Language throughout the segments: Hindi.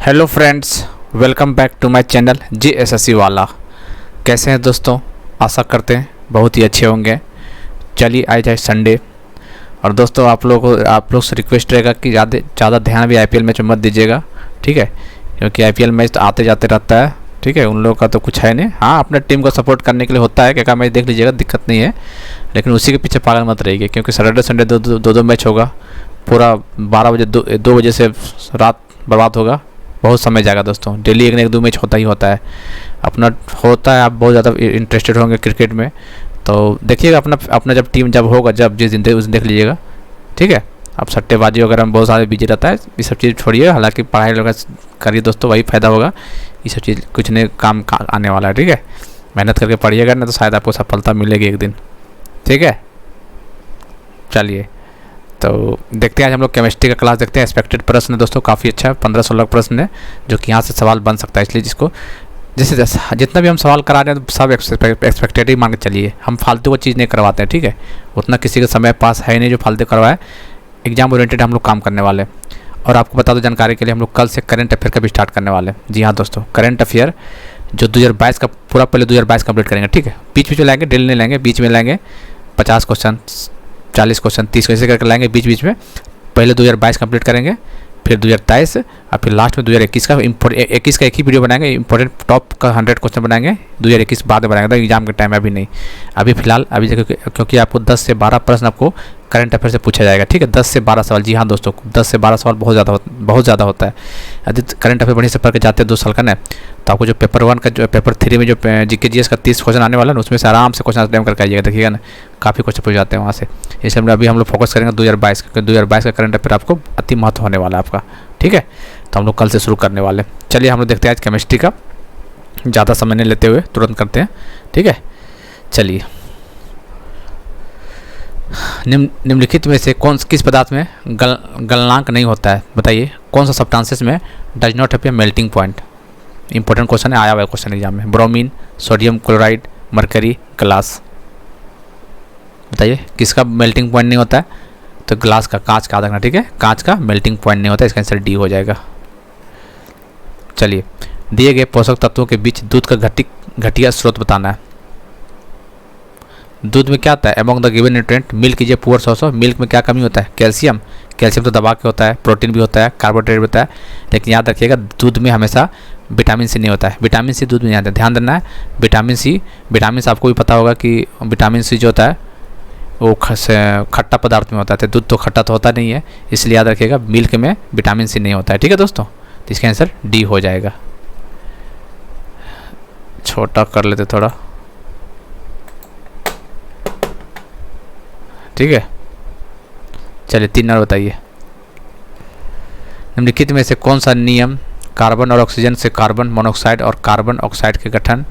Hello friends, welcome back to my channel GSSC वाला। कैसे हैं दोस्तों? आशा करते हैं बहुत ही अच्छे होंगे। चलिए आज है संडे और दोस्तों आप लोग से रिक्वेस्ट रहेगा कि ज़्यादा ध्यान भी IPL मैच में मत दीजिएगा, ठीक है? क्योंकि IPL मैच तो आते जाते रहता है, ठीक है? उन लोगों का तो कुछ है नहीं। हाँ, अपने टीम को सपोर्ट करने के लिए होता है, क्या मैच देख लीजिएगा, दिक्कत नहीं है, लेकिन उसी के पीछे पागल मत रहिएगा क्योंकि सैटरडे संडे दो मैच होगा। पूरा 12 बजे 2 बजे से रात बर्बाद होगा, बहुत समय जाएगा दोस्तों। डेली एक दो मैच होता ही होता है, अपना होता है। आप बहुत ज़्यादा इंटरेस्टेड होंगे क्रिकेट में तो देखिएगा अपना जब टीम जब होगा, जब जिस दिन उस दिन देख लीजिएगा, ठीक है? अब सट्टेबाजी वगैरह में बहुत सारे बिजी रहता है, ये सब चीज़ छोड़िए। हालांकि पढ़ाई वगैरह करिए दोस्तों, वही फ़ायदा होगा। ये सब चीज़ कुछ नहीं काम आने वाला है, ठीक है? मेहनत करके पढ़िएगा ना तो शायद आपको सफलता मिलेगी एक दिन, ठीक है? चलिए तो देखते हैं, आज हम लोग केमिस्ट्री का क्लास देखते हैं। एक्सपेक्टेड प्रश्न है दोस्तों, काफ़ी अच्छा है, 15-16 प्रश्न है जो कि यहाँ से सवाल बन सकता है। इसलिए जैसे जितना भी हम सवाल करा रहे हैं तो सब एक्सपेक्टेड ही मान के चलिए। हम फालतू को चीज़ नहीं करवाते हैं, ठीक है? उतना किसी का समय पास है नहीं जो फालतू करवाए। एग्जाम ओरिएंटेड हम लोग काम करने वाले हैं। और आपको बता दो जानकारी के लिए, हम लोग कल से करंट अफेयर का भी स्टार्ट करने वाले हैं। जी हाँ दोस्तों, करंट अफेयर जो 2022 का पूरा पहले 2022 कंप्लीट करेंगे, ठीक है? बीच में लाएंगे, डेली नहीं लाएंगे, बीच में लाएंगे। 50 क्वेश्चन, 40 क्वेश्चन, 30 क्वेश्चन करके लाएंगे बीच में। पहले 2022 कंप्लीट करेंगे, फिर 2023 और फिर लास्ट में 2021 का 21 का एक ही वीडियो बनाएंगे। इंपॉर्टेंट टॉप का 100 क्वेश्चन बनाएंगे, 2021 बाद में बनाएंगे, तो एग्जाम के टाइम अभी नहीं। अभी फिलहाल क्योंकि आपको 10 से 12 प्रश्न आपको करंट अफेयर से पूछा जाएगा, ठीक है? 10 से 12 सवाल। जी हाँ दोस्तों, 10 से 12 सवाल बहुत ज़्यादा होता है। यदि करंट अफेयर बढ़िया से पढ़ के जाते हैं 2 साल का ना, तो आपको जो पेपर 1 का, जो पेपर 3 में जो GK GS का 30 क्वेश्चन आने वाला है, उसमें से आराम से क्वेश्चन अटेम्प्ट करके आइएगा, देखिएगा ना, काफ़ी क्वेश्चन पूछ जाते हैं वहाँ से। इसलिए अभी हम लोग फोकस करेंगे 2022 क्योंकि 2022 का करंट अफेयर आपको अति महत्व होने वाला है आपका, ठीक है? तो हम लोग कल से शुरू करने वाले। चलिए हम लोग देखते हैं आज केमिस्ट्री का, ज़्यादा समय नहीं लेते हुए तुरंत करते हैं, ठीक है? चलिए, निम्नलिखित में से किस पदार्थ में गलनांक नहीं होता है? बताइए, कौन सा सब्सटेंसेस में does not have a melting point? Important question है, आया हुआ है क्वेश्चन एग्जाम में। Bromine, sodium chloride, mercury, glass. बताइए किसका मेल्टिंग पॉइंट नहीं होता है? तो ग्लास का, कांच का देखना, ठीक है? कांच का मेल्टिंग पॉइंट नहीं होता है, इसका आंसर डी हो जाएगा। चलिए, दिए गए पोषक तत्वों के बीच दूध का घटिया स्रोत बताना है। दूध में क्या आता है? Among the given nutrient milk is a poor source of. Milk में क्या कमी होता है? कैल्शियम। कैल्शियम तो दबा के होता है, प्रोटीन भी होता है, कार्बोहाइड्रेट भी होता है, लेकिन याद रखिएगा दूध में हमेशा विटामिन सी नहीं होता है। विटामिन सी दूध में नहीं आता है, ध्यान देना है। विटामिन सी आपको भी पता होगा कि विटामिन सी जो होता है वो खट्टा पदार्थ में होता है, तो दूध तो खट्टा तो होता नहीं है, इसलिए याद रखिएगा मिल्क में विटामिन सी नहीं होता है, ठीक है दोस्तों? तो इसका आंसर डी हो जाएगा। छोटा कर लेते थोड़ा, ठीक है? चलिए 3 और बताइए। निम्नलिखित में से कौन सा नियम कार्बन और ऑक्सीजन से कार्बन मोनोऑक्साइड और कार्बन ऑक्साइड के गठन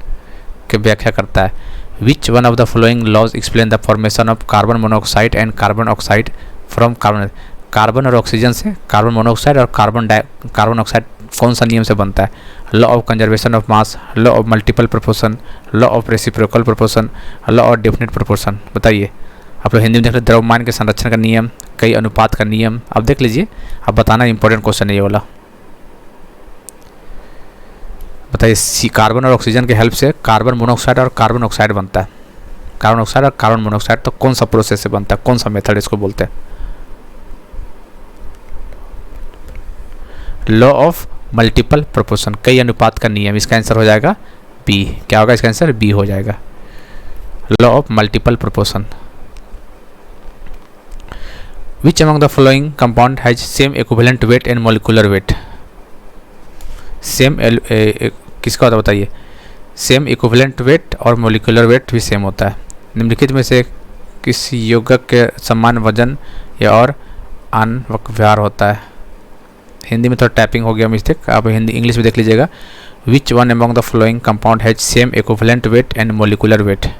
की व्याख्या करता है? Which one of the following laws explain the formation of carbon monoxide and carbon oxide from carbon? Carbon और ऑक्सीजन से कार्बन मोनोऑक्साइड और कार्बन ऑक्साइड कौन सा नियम से बनता है? Law of conservation of mass, law of multiple proportion, law of reciprocal proportion, law of definite proportion. बताइए। आप लोग हिंदी में देख रहे, द्रव्यमान के संरक्षण का नियम, कई अनुपात का नियम। अब देख लीजिए, अब बताना इंपॉर्टेंट क्वेश्चन है ये वाला। बताइए, कार्बन और ऑक्सीजन के हेल्प से कार्बन मोनोऑक्साइड और कार्बन ऑक्साइड बनता है। कार्बन ऑक्साइड और कार्बन मोनोऑक्साइड तो कौन सा प्रोसेस से बनता है? कौन सा मेथड इसको बोलते हैं? लॉ ऑफ मल्टीपल प्रोपोर्शन, कई अनुपात का नियम। इसका आंसर हो जाएगा बी। क्या होगा इसका आंसर? बी हो जाएगा, law of multiple proportion. Which among the following compound has same equivalent weight and molecular weight? Same किसका होता है बताइए? सेम इक्विवेलेंट वेट और मोलिकुलर वेट भी सेम होता है। निम्नलिखित में से किस यौगिक के समान वजन या और आन व्यवहार होता है? हिंदी में थोड़ा टाइपिंग हो गया मिस्टेक, आप हिंदी इंग्लिश में देख लीजिएगा। Which one among the following compound has same equivalent weight and molecular weight?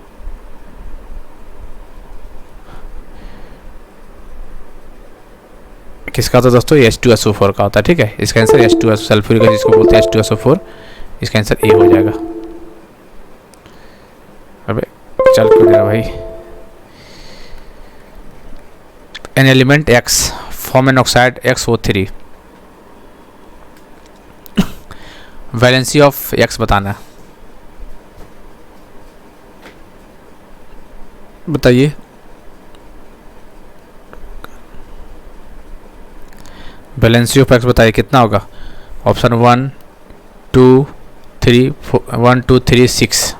किसका तो दोस्तों H2SO4 का होता है, ठीक है? इसका आंसर H2SO सल्फ्यूरिक एसिड जिसको बोलते हैं H2SO4, इसका आंसर ए हो जाएगा। अबे चल क्यों दे रहा भाई? An element X form an oxide XO3 valency of X बताना है, बताइए। वैलेंसी ऑफ एक्स बताइए कितना होगा। ऑप्शन 1 2 3 1 2 3 6।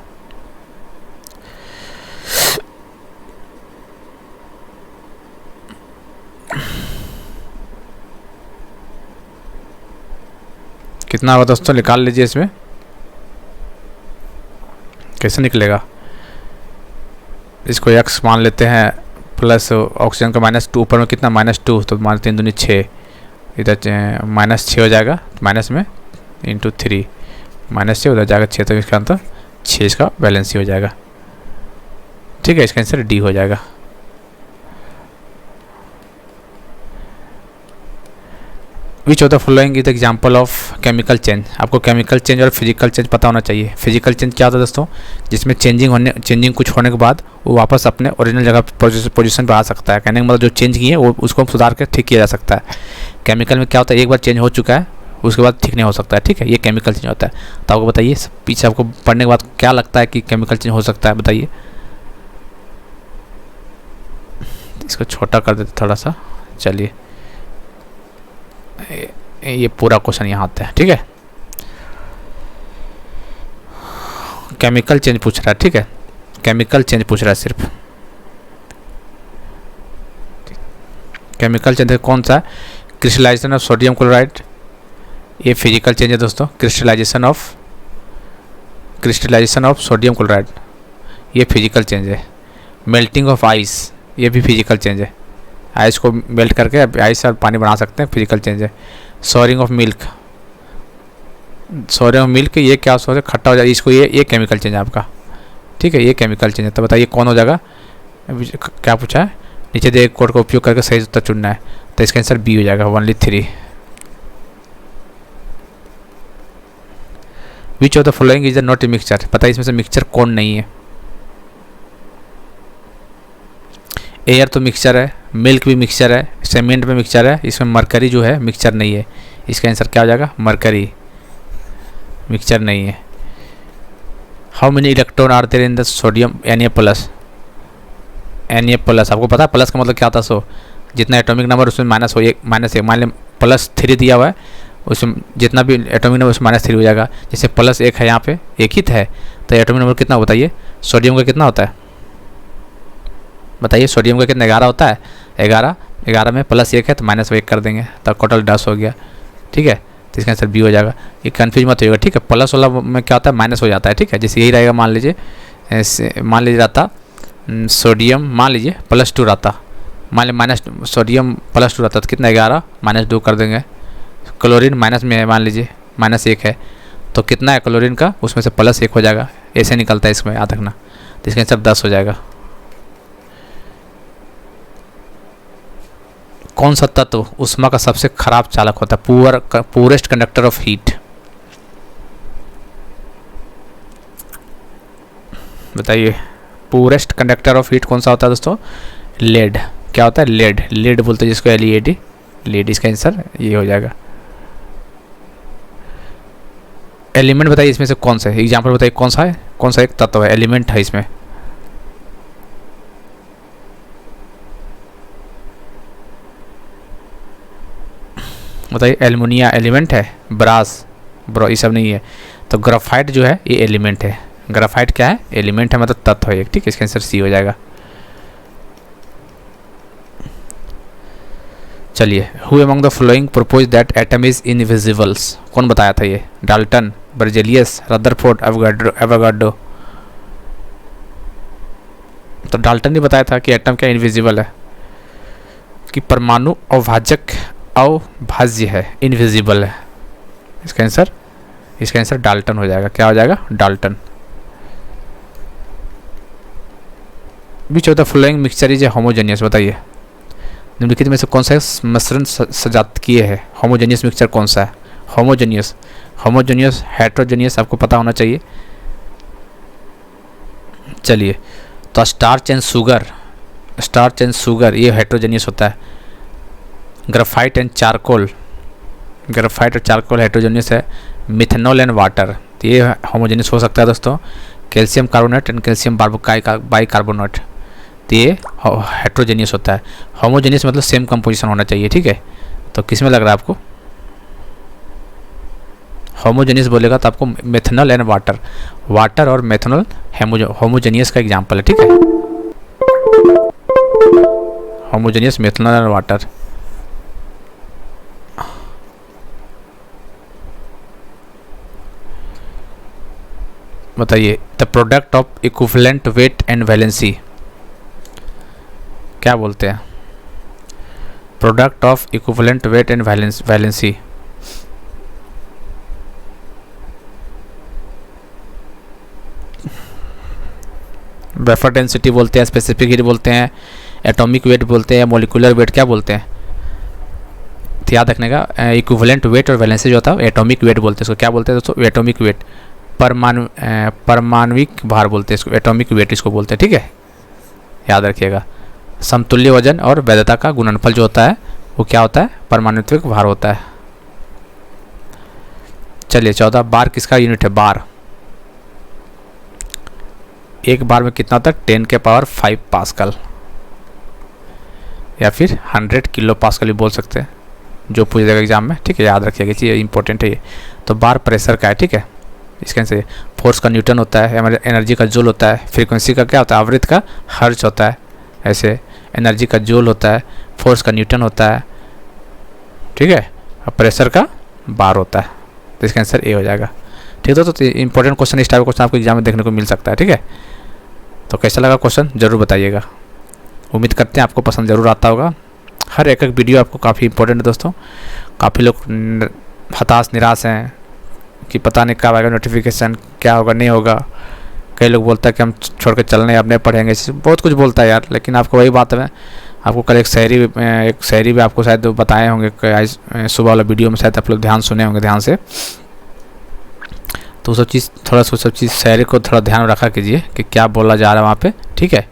कितना होगा दोस्तों, निकाल लीजिए। इसमें कैसे निकलेगा, इसको x मान लेते हैं प्लस ऑक्सीजन का -2, ऊपर में कितना -2, तो मान 3 दूनी 6, इधर -6 हो जाएगा, माइनस में इंटू 3 -6 उधर जाएगा 6, तो इसका अंतर 6 इसका बैलेंस ही हो जाएगा। ठीक है, इसका आंसर डी हो जाएगा। Which of the following is example of chemical change. आपको केमिकल चेंज और फिजिकल चेंज पता होना चाहिए। फिजिकल चेंज क्या होता है दोस्तों, जिसमें चेंजिंग कुछ होने के बाद वो वापस अपने ओरिजिनल जगह पोजीशन पर आ सकता है। कहने का मतलब जो चेंज किए वो उसको सुधार कर ठीक किया जा सकता है। केमिकल में क्या होता है, एक बार चेंज हो चुका है उसके बाद ठीक नहीं हो सकता है। ठीक है, ये केमिकल चेंज होता है। तो आपको बताइए, पीछे आपको पढ़ने के बाद क्या लगता है कि केमिकल चेंज हो सकता है, बताइए। इसको छोटा कर देते थोड़ा सा, चलिए ये पूरा क्वेश्चन यहाँ आता है। ठीक है, केमिकल चेंज पूछ रहा है। ठीक है, केमिकल चेंज पूछ रहा है सिर्फ। केमिकल चेंज कौन सा है, क्रिस्टलाइजेशन ऑफ सोडियम क्लोराइड, ये फिजिकल चेंज है दोस्तों। क्रिस्टलाइजेशन ऑफ सोडियम क्लोराइड ये फिजिकल चेंज है। मेल्टिंग ऑफ आइस ये भी फिजिकल चेंज है। आइस को मेल्ट करके आइस और पानी बना सकते हैं, फिजिकल चेंज है। सॉरिंग ऑफ मिल्क ये क्या हो जाए, खट्टा हो जाए, इसको ये केमिकल चेंज है आपका। ठीक है, ये केमिकल चेंज है। तो बताइए कौन हो जाएगा, क्या पूछा है, नीचे दिए कोड का उपयोग करके सही उत्तर चुनना है। तो इसका आंसर बी हो जाएगा, only 3। Which of the following is not a mixture. बताइए इसमें से मिक्सचर कौन नहीं है। एयर तो मिक्सचर है, मिल्क भी मिक्सचर है, सीमेंट में मिक्सचर है, इसमें मरकरी जो है मिक्सचर नहीं है। इसका आंसर क्या हो जाएगा, मरकरी मिक्सचर नहीं है। How many electron are there in the sodium Na plus. आपको पता है प्लस का मतलब क्या होता है, सो जितना एटॉमिक नंबर उसमें माइनस हो, -1 मान लें +3 दिया हुआ है, उसमें जितना भी एटॉमिक नंबर उसमें -3 हो जाएगा। जैसे +1 है, यहाँ पे एक ही है, तो एटॉमिक नंबर कितना बताइए, सोडियम का कितना होता है बताइए। सोडियम का कितना 11 होता है, 11 में +1 है तो -1 कर देंगे, तो टोटल 10 हो गया। ठीक है, तो इसका आंसर बी हो जाएगा। ये कन्फ्यूज मत होगा। ठीक है, प्लस वाला में क्या होता है, माइनस हो जाता है। ठीक है, जैसे यही रहेगा, मान लीजिए रहता सोडियम, मान लीजिए +2 रहता, मान लीजिए सोडियम +2 रहता, तो कितना 11 -2 कर देंगे। क्लोरीन माइनस में है, मान लीजिए -1 है, तो कितना है क्लोरीन का, उसमें से +1 हो जाएगा, ऐसे निकलता है इसमें, याद रखना। तो इसका आंसर 10 हो जाएगा। कौन सा तत्व उष्मा का सबसे खराब चालक होता है, पूरेस्ट कंडक्टर ऑफ हीट। बताइए पूरेस्ट कंडक्टर ऑफ हीट कौन सा होता है दोस्तों, लेड। क्या होता है, लेड बोलते हैं जिसको, LEAD, लेड। इसका आंसर ये हो जाएगा। एलिमेंट बताइए इसमें से कौन सा है, एग्जाम्पल बताइए कौन सा एक तत्व है, एलिमेंट है इसमें। बताइए एल्युमिनिया एलिमेंट है, ब्रो ये सब नहीं है। तो ग्राफाइट जो है ये एलिमेंट है। ग्राफाइट क्या है, एलिमेंट है, मतलब तत्व है एक। ठीक है, इसका आंसर सी हो जाएगा। चलिए, who among the following propose that atom is invisibles. कौन बताया था ये, डाल्टन, बर्जेलियस, रदरफोर्ड, एवोगाड्रो। तो डाल्टन ने बताया था कि एटम क्या इनविजिबल है, कि परमाणु अभाज्य है, इनविजिबल है। इसका आंसर डाल्टन हो जाएगा। क्या हो जाएगा, Dalton. Which of the following mixture is homogeneous. बताइए निम्नलिखित में से कौन सा मिश्रण सजात किए है, होमोजेनियस मिक्सचर कौन सा है। होमोजेनियस, हेट्रोजेनियस आपको पता होना चाहिए। चलिए, तो स्टार्च एंड शुगर ये हेट्रोजेनियस होता है। ग्राफाइट एंड चारकोल ग्रेफाइट और चारकोल हेट्रोजेनियस है। मिथेनॉल एंड वाटर, तो ये होमोजेनियस हो सकता है दोस्तों। Calcium carbonate and calcium bicarbonate, तो ये हेट्रोजेनियस होता है। होमोजेनियस मतलब सेम कंपोजिशन होना चाहिए, ठीक है। तो किस में लग रहा है आपको? होमोजेनियस बोलेगा तो आपको मेथनॉल एंड वाटर, वाटर और मेथनॉल होमोजेनियस का एग्जांपल है, ठीक है। Homogeneous methanol and water. बताइए, the product of equivalent weight and valency क्या बोलते हैं? Product of equivalent weight and valency, vapour density बोलते हैं, स्पेसिफिक हीट बोलते हैं, एटॉमिक वेट बोलते हैं, मोलिकुलर वेट क्या बोलते हैं? तो याद रखने का, इक्विवेलेंट वेट और वैलेंसी जो होता है एटॉमिक वेट बोलते हैं। इसको क्या बोलते हैं दोस्तों? Atomic weight. परमाणविक भार बोलते हैं इसको, एटॉमिक वेट इसको बोलते हैं, ठीक है, याद रखिएगा। समतुल्य वजन और वैधता का गुणनफल जो होता है वो क्या होता है? परमाणुत्विक भार होता है। चलिए 14, बार किसका यूनिट है? बार, एक बार में कितना होता है? 10 के पावर 5 पास्कल, या फिर 100 किलो पास्कल भी बोल सकते हैं, जो पूछ देगा एग्जाम में, ठीक है, याद रखिएगा, ये इंपॉर्टेंट है ये। तो बार प्रेशर का है, ठीक है। इसके से फोर्स का न्यूटन होता है, एनर्जी का जूल होता है, फ्रीक्वेंसी का क्या होता है? आवृत्ति का हर्ट्ज होता है, ऐसे एनर्जी का जूल होता है, फोर्स का न्यूटन होता है, ठीक है, और प्रेशर का बार होता है। तो इसका आंसर ए हो जाएगा, ठीक है। तो इंपॉर्टेंट क्वेश्चन, इस टाइप का क्वेश्चन आपको एग्जाम में देखने को मिल सकता है, ठीक है। तो कैसा लगा क्वेश्चन ज़रूर बताइएगा। उम्मीद करते हैं आपको पसंद ज़रूर आता होगा। हर एक वीडियो आपको काफ़ी इंपॉर्टेंट है दोस्तों। काफ़ी लोग हताश निराश हैं कि पता नहीं कब आएगा नोटिफिकेशन, क्या होगा नहीं होगा। कई लोग बोलता है कि हम छोड़ के चलने अब नहीं पढ़ेंगे, बहुत कुछ बोलता है यार। लेकिन आपको वही बात है, आपको कल एक शायरी भी आपको शायद बताए होंगे सुबह वाला वीडियो में, शायद आप लोग ध्यान सुने होंगे ध्यान से। तो सब चीज़ थोड़ा सा सब चीज़ शायरी को थोड़ा ध्यान रखा कीजिए कि क्या बोला जा रहा है वहाँ पे, ठीक है।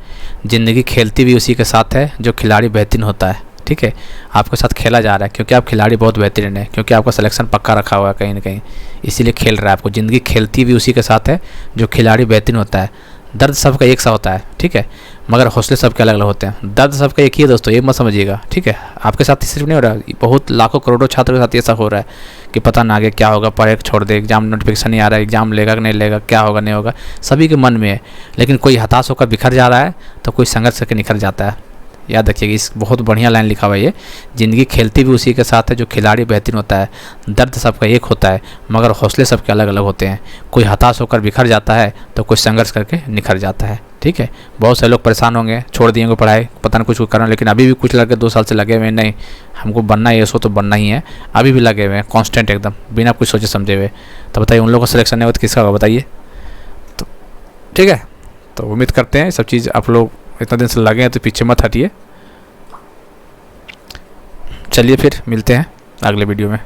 ज़िंदगी खेलती भी उसी के साथ है जो खिलाड़ी बेहतरीन होता है, ठीक है। आपके साथ खेला जा रहा है क्योंकि आप खिलाड़ी बहुत बेहतरीन है, क्योंकि आपका सिलेक्शन पक्का रखा हुआ है कहीं ना कहीं, इसीलिए खेल रहा है आपको। ज़िंदगी खेलती भी उसी के साथ है जो खिलाड़ी बेहतरीन होता है। दर्द सबका एक सा होता है, ठीक है, मगर हौसले सबके अलग अलग होते हैं। दर्द सबका एक ही है दोस्तों, ये मत समझिएगा, ठीक है। आपके साथ सिर्फ नहीं हो रहा, बहुत लाखों करोड़ों छात्रों के साथ ये सब हो रहा है कि पता ना आगे क्या होगा, पढ़े छोड़ दे, एग्जाम नोटिफिकेशन नहीं आ रहा है, एग्जाम लेगा कि नहीं लेगा, क्या होगा नहीं होगा, सभी के मन में है। लेकिन कोई हताश होकर बिखर जा रहा है तो कोई संघर्ष करके निखर जाता है। याद रखिएगा, इस बहुत बढ़िया लाइन लिखा हुआ है ये, ज़िंदगी खेलती भी उसी के साथ है जो खिलाड़ी बेहतरीन होता है। दर्द सबका एक होता है मगर हौसले सबके अलग अलग होते हैं। कोई हताश होकर बिखर जाता है तो कोई संघर्ष करके निखर जाता है, ठीक है। बहुत से लोग परेशान होंगे, छोड़ दिए पढ़ाई, पता नहीं कुछ करना, लेकिन अभी भी कुछ लड़के 2 साल से लगे हुए हैं, नहीं हमको बनना है, सो तो बनना ही है, अभी भी लगे हुए हैं कॉन्स्टेंट एकदम बिना कुछ सोचे समझे हुए। तो बताइए उन लोगों का सिलेक्शन नहीं हो तो किसका होगा बताइए? तो ठीक है, तो उम्मीद करते हैं सब चीज़ आप लोग इतना दिन से लगे हैं तो पीछे मत हटिए। चलिए फिर मिलते हैं अगले वीडियो में।